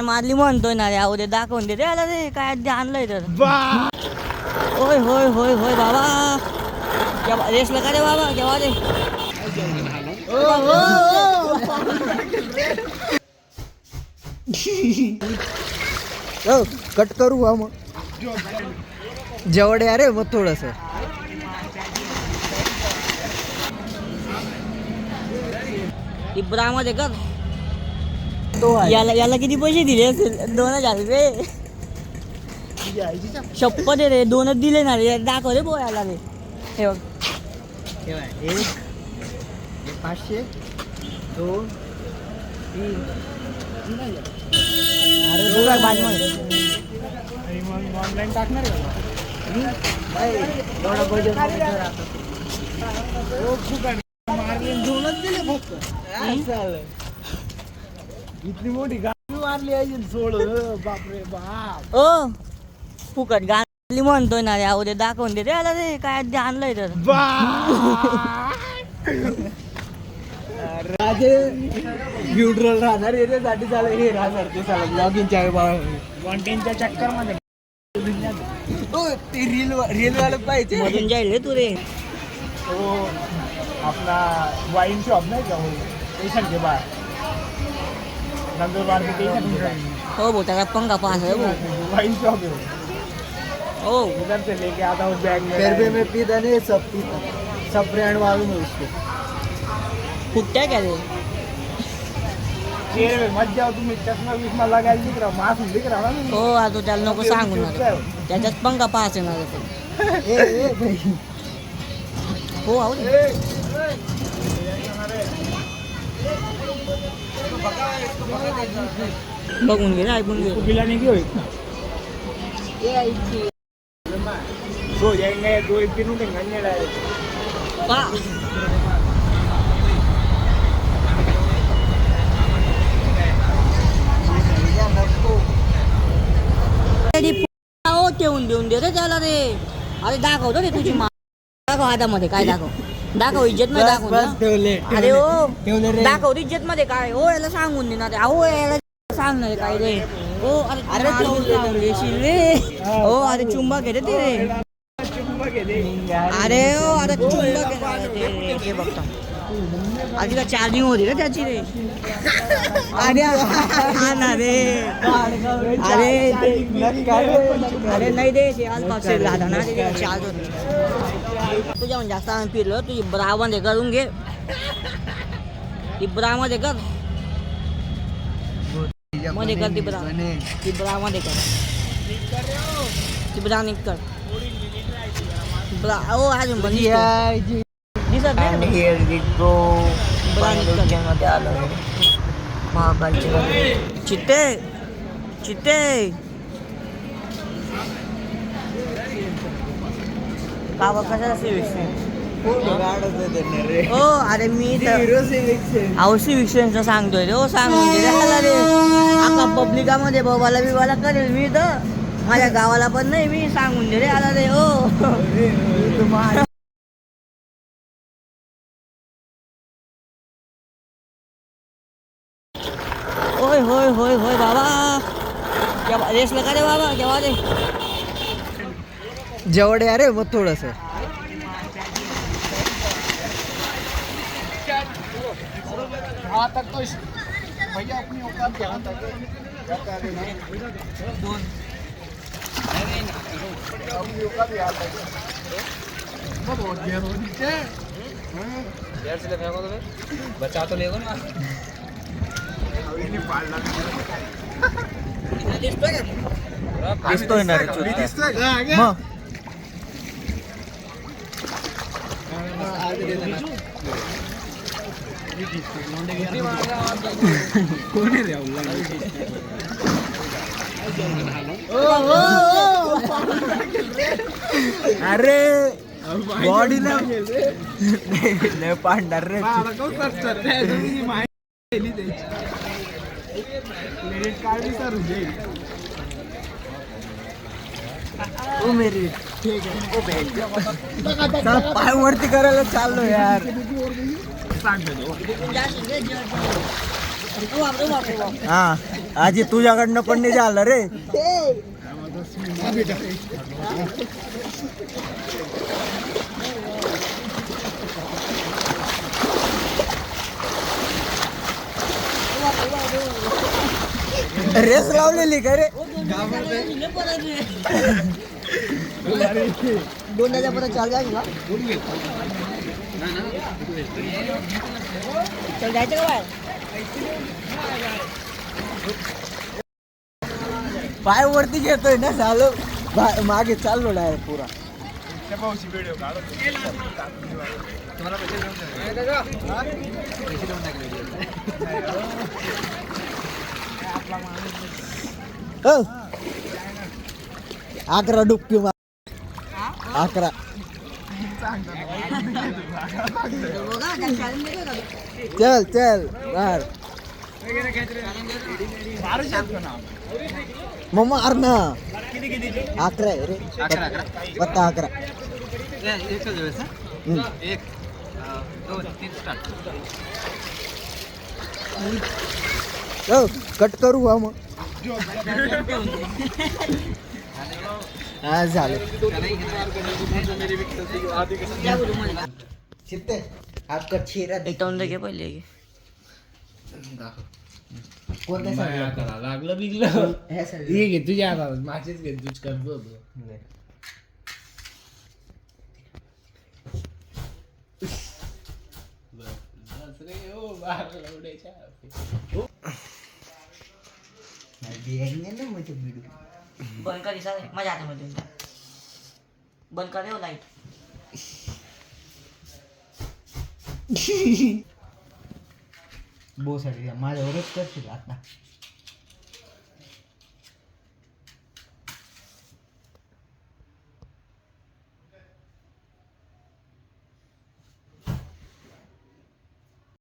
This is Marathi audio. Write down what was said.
मारली म्हणतोय ना रे. अहो ते दाखवून दे रे आला रे काय ते आणलंय तर. होय होय होय होय बाबा रेसला का रे बाबा केव्हा रे. कट करू हा मग जेवढे अरे मग थोडस इब्रामध्ये कर. याला किती पैसे दिले असेल 2000 रुपये. शपथ रे 2च दिले ना रे. दाखव रे बोयाला रे. हे बघ 500 2 3 अरे बाजूमध्ये ऑनलाईन टाकणार इतनी मोठी गाडी मारली आहे सोड. बापरे बाप. ओ फुकट गाडी म्हणतोय ना रे. अहो ते दाखवून दे रे आला रे काय ते आणलंय तर. राजे न्यूट्रल राहणार याच्यासाठी चालू हे राहणार ते चालू ब्लॉगिंगच्या कॉन्टेंटच्या चक्कर मध्ये ते रील वाला पाहिजे मधून जाईल रे तू रे. तो आपला वाईन शॉप नाही का स्टेशन के बाहर नंदुरबार के स्टेशन. हो भाऊ त्याचा पंखा पास आहे भाऊ. वाइन शॉप है हो उधर से लेके आता हूँ बैग में. फिर मैं पीता नहीं सब ब्रांड मालूम है उसको. फुकट्या क्या रे. चेहरे में मत जाओ तुम्ही चष्मा विष्मा लगायला दिख रहा मास्क दिख रहा ना. हो आता त्याला नको सांगू ना रे. त्याच्यात पंखा पास आहे ना रे. हो आहो बघून घे ऐकून घे. पिलाने की होई दो जाएंगे 2 दिन उठेंगे पा ठेवून देऊन दे रे त्याला रे. अरे दाखवतो रे तुझी दाखव हातामध्ये काय दाखव इज्जत मध्ये दाखव ना. अरे हो दाखव इज्जत मध्ये काय. हो याला सांगून देणार अहो याला सांगणार काय रे. हो अरे देशील रे. हो अरे चुंबा घेते ते रे. अरे हो अरे चुंबा घेते बघता आधी का चार्जिंग होती रे त्याची रे. अरे हा ना रे. अरे अरे नाही दे आज पावसाळ्यात राहता ना चार्ज होते. तुझ्या म्हणजे जास्त आम्ही फिरलो. तुझी ब्रामध्ये करून घे. इब्रामध्ये कर मध्ये कर ती ब्रामध्ये कर. ती ब्रा निक कर ब्रा. ओ अजून पण दिसत नाही. चित्ते चित्ते बाबा कशाला सिविक्स. हो अरे मी अहो सिविक्सचं सांगतोय रे. हो सांगून दे रे. आता पब्लिकामध्ये बाबाला बिबाला करेल मी तर. माझ्या गावाला पण नाही मी सांगून दे रे आला रे. हो होय होय होय होय बाबा रेसला का रे बाबा केव्हा रे. जेवढे अरे मग थोडस तक तो भैया अपनी औकात यहाँ तक अपनी औकात यहाँ तक बहुत देर हो नीचे देर से फेंको तो बचा तो लेगा ना. दिसतोय ना रे. दिसतोय मग कोणी रे अरे बॉडी नाही पाडणार रे. क्रेडिट कार्ड विसरून जाईल. ओ मेरी ठीक आहे पाय वरती करायला चाललो यार. हा आजी तुझ्याकडनं पण नाही झालं रे. रेस लावलेली का रे? 2 परत चाल जाईल ना. चल जायचं का बाहेर? पाय वरती घेतोय ना झालं मागे चाललो डायरेक्ट पुरा. हो 11 डुबकी मार 11. चल चल मार मम्मा मार ना. 11 आहे रे. 11 11. 1 2 3 स्टार्ट. हो कट करू हा मग. हा झालं. शिट्टे आपका चेहरा तोंड घे पहिले घे. कोणत्या साईडला? लागलं बिगलं ह्या साईडला. हे घे तुझ्या हातात माझेच घे तुझ करतो. बंद कर दिसा माझ्या हातामध्ये बंद कर रे लाईट. माझ्यावरच करशील आता.